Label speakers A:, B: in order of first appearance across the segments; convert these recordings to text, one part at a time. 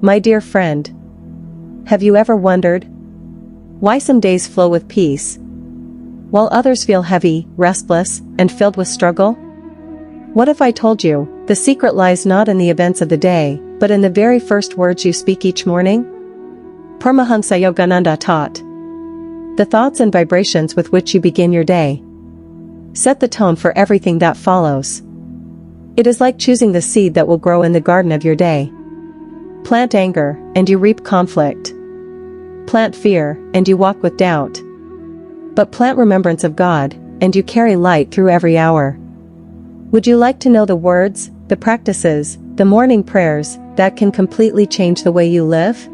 A: My dear friend, have you ever wondered why some days flow with peace, while others feel heavy, restless, and filled with struggle? What if I told you, the secret lies not in the events of the day, but in the very first words you speak each morning? Paramhansa Yogananda taught, the thoughts and vibrations with which you begin your day set the tone for everything that follows. It is like choosing the seed that will grow in the garden of your day. Plant anger, and you reap conflict. Plant fear, and you walk with doubt. But plant remembrance of God, and you carry light through every hour. Would you like to know the words, the practices, the morning prayers, that can completely change the way you live?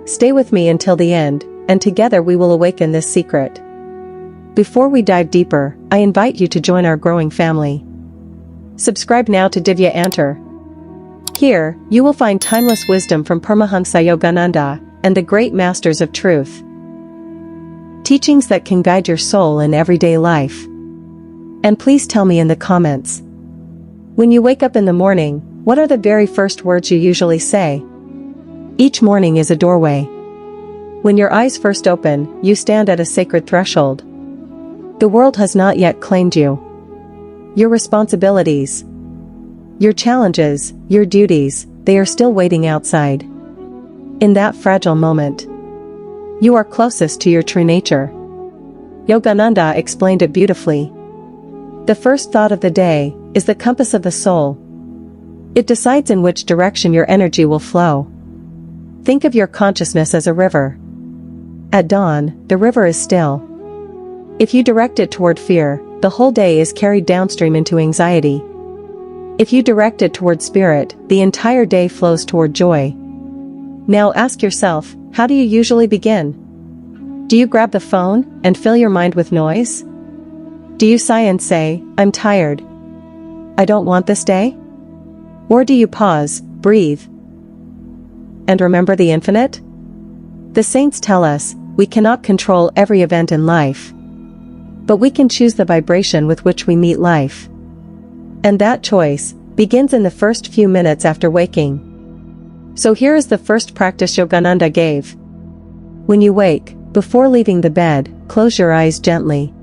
A: Stay with me until the end, and together we will awaken this secret. Before we dive deeper, I invite you to join our growing family. Subscribe now to Divya Antar. Here, you will find timeless wisdom from Paramhansa Yogananda and the great masters of truth. Teachings that can guide your soul in everyday life. And please tell me in the comments, when you wake up in the morning, what are the very first words you usually say? Each morning is a doorway. When your eyes first open, you stand at a sacred threshold. The world has not yet claimed you. Your responsibilities, your challenges, your duties, they are still waiting outside. In that fragile moment, you are closest to your true nature. Yogananda explained it beautifully. The first thought of the day is the compass of the soul. It decides in which direction your energy will flow. Think of your consciousness as a river. At dawn, the river is still. If you direct it toward fear, the whole day is carried downstream into anxiety. If you direct it toward spirit, the entire day flows toward joy. Now ask yourself, how do you usually begin? Do you grab the phone and fill your mind with noise? Do you sigh and say, I'm tired. I don't want this day? Or do you pause, breathe, and remember the infinite? The saints tell us, we cannot control every event in life, but we can choose the vibration with which we meet life. And that choice begins in the first few minutes after waking. So here is the first practice Yogananda gave. When you wake, before leaving the bed, close your eyes gently.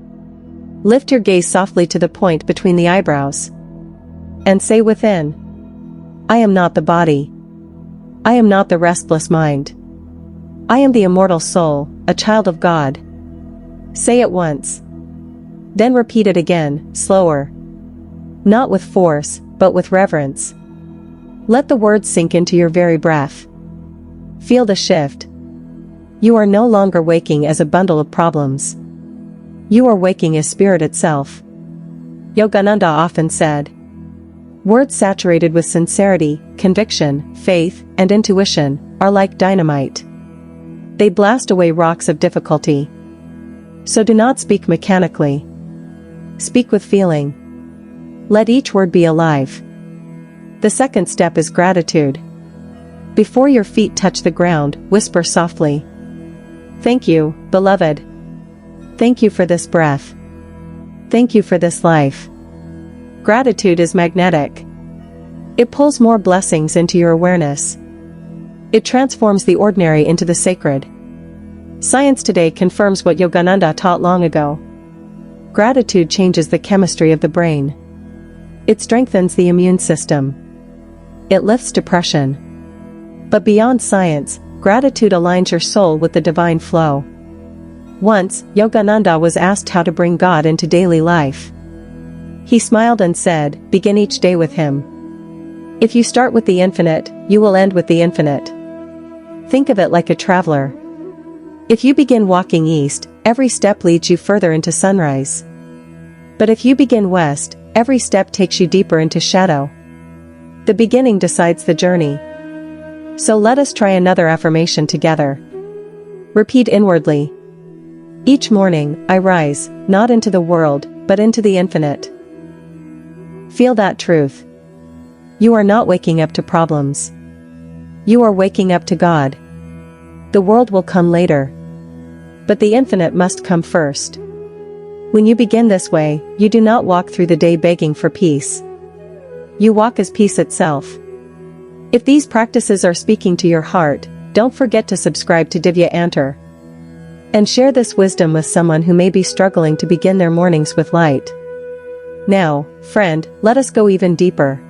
A: Lift your gaze softly to the point between the eyebrows. And say within, I am not the body. I am not the restless mind. I am the immortal soul, a child of God. Say it once. Then repeat it again, slower. Not with force, but with reverence. Let the words sink into your very breath. Feel the shift. You are no longer waking as a bundle of problems. You are waking as spirit itself. Yogananda often said, words saturated with sincerity, conviction, faith, and intuition are like dynamite. They blast away rocks of difficulty. So do not speak mechanically. Speak with feeling. Let each word be alive. The second step is gratitude. Before your feet touch the ground, whisper softly, thank you, beloved. Thank you for this breath. Thank you for this life. Gratitude is magnetic. It pulls more blessings into your awareness. It transforms the ordinary into the sacred. Science today confirms what Yogananda taught long ago. Gratitude changes the chemistry of the brain. It strengthens the immune system. It lifts depression. But beyond science, gratitude aligns your soul with the divine flow. Once, Yogananda was asked how to bring God into daily life. He smiled and said, begin each day with Him. If you start with the infinite, you will end with the infinite. Think of it like a traveler. If you begin walking east, every step leads you further into sunrise. But if you begin west, every step takes you deeper into shadow. The beginning decides the journey. So let us try another affirmation together. Repeat inwardly. Each morning, I rise, not into the world, but into the infinite. Feel that truth. You are not waking up to problems. You are waking up to God. The world will come later. But the infinite must come first. When you begin this way, you do not walk through the day begging for peace. You walk as peace itself. If these practices are speaking to your heart, don't forget to subscribe to Divya Antar. And share this wisdom with someone who may be struggling to begin their mornings with light. Now, friend, let us go even deeper.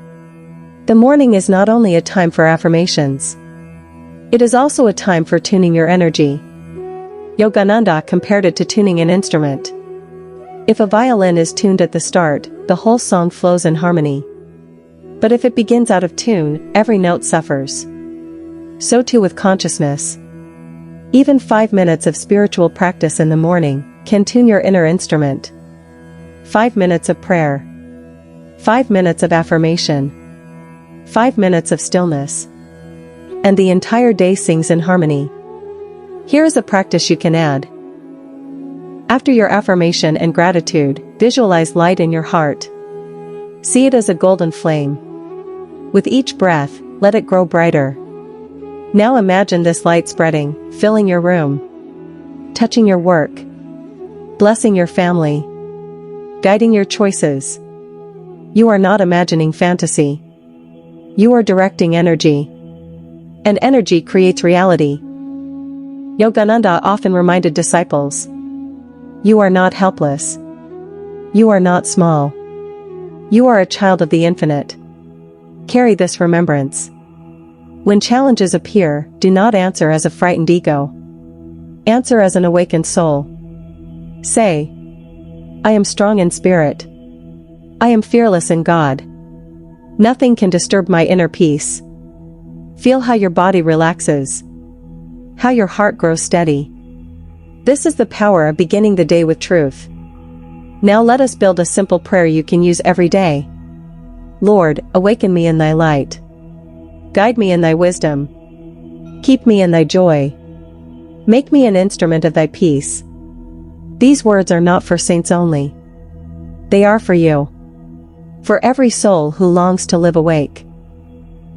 A: The morning is not only a time for affirmations. It is also a time for tuning your energy. Yogananda compared it to tuning an instrument. If a violin is tuned at the start, the whole song flows in harmony. But if it begins out of tune, every note suffers. So too with consciousness. Even 5 minutes of spiritual practice in the morning can tune your inner instrument. 5 minutes of prayer. 5 minutes of affirmation. 5 minutes of stillness. And the entire day sings in harmony. Here is a practice you can add. After your affirmation and gratitude, visualize light in your heart. See it as a golden flame. With each breath, let it grow brighter. Now imagine this light spreading, filling your room, touching your work, blessing your family, guiding your choices. You are not imagining fantasy. You are directing energy. And energy creates reality. Yogananda often reminded disciples, "You are not helpless. You are not small. You are a child of the infinite." Carry this remembrance. When challenges appear, do not answer as a frightened ego. Answer as an awakened soul. Say, "I am strong in spirit. I am fearless in God. Nothing can disturb my inner peace." Feel how your body relaxes. How your heart grows steady. This is the power of beginning the day with truth. Now let us build a simple prayer you can use every day. Lord, awaken me in thy light. Guide me in thy wisdom. Keep me in thy joy. Make me an instrument of thy peace. These words are not for saints only. They are for you. For every soul who longs to live awake.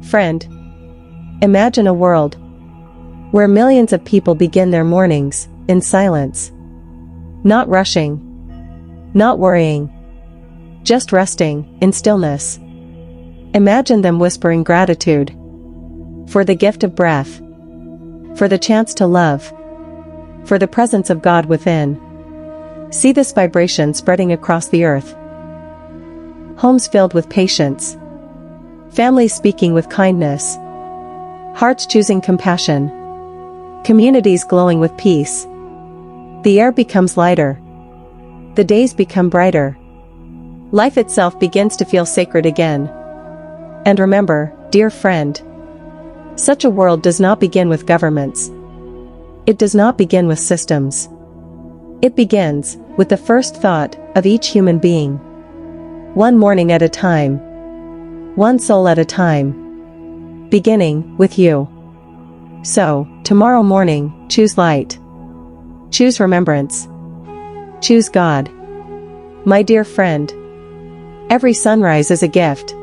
A: Friend, imagine a world where millions of people begin their mornings in silence. Not rushing. Not worrying. Just resting in stillness. Imagine them whispering gratitude for the gift of breath, for the chance to love, for the presence of God within. See this vibration spreading across the earth. Homes filled with patience. Families speaking with kindness. Hearts choosing compassion. Communities glowing with peace. The air becomes lighter. The days become brighter. Life itself begins to feel sacred again. And remember, dear friend, such a world does not begin with governments. It does not begin with systems. It begins with the first thought of each human being. One morning at a time. One soul at a time. Beginning with you. So, tomorrow morning, choose light. Choose remembrance. Choose God. My dear friend, every sunrise is a gift.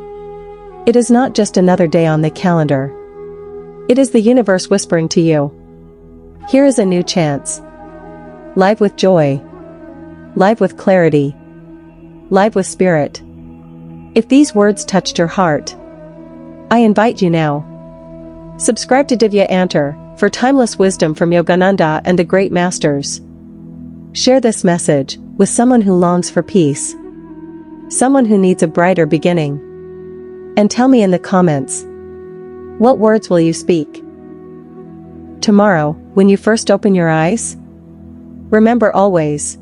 A: It is not just another day on the calendar. It is the universe whispering to you. Here is a new chance. Live with joy. Live with clarity. Live with spirit. If these words touched your heart, I invite you now. Subscribe to Divya Antar for timeless wisdom from Yogananda and the great masters. Share this message with someone who longs for peace. Someone who needs a brighter beginning. And tell me in the comments, what words will you speak? Tomorrow, when you first open your eyes, remember always,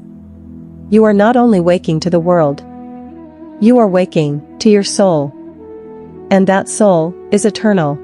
A: you are not only waking to the world, you are waking to your soul. And that soul is eternal.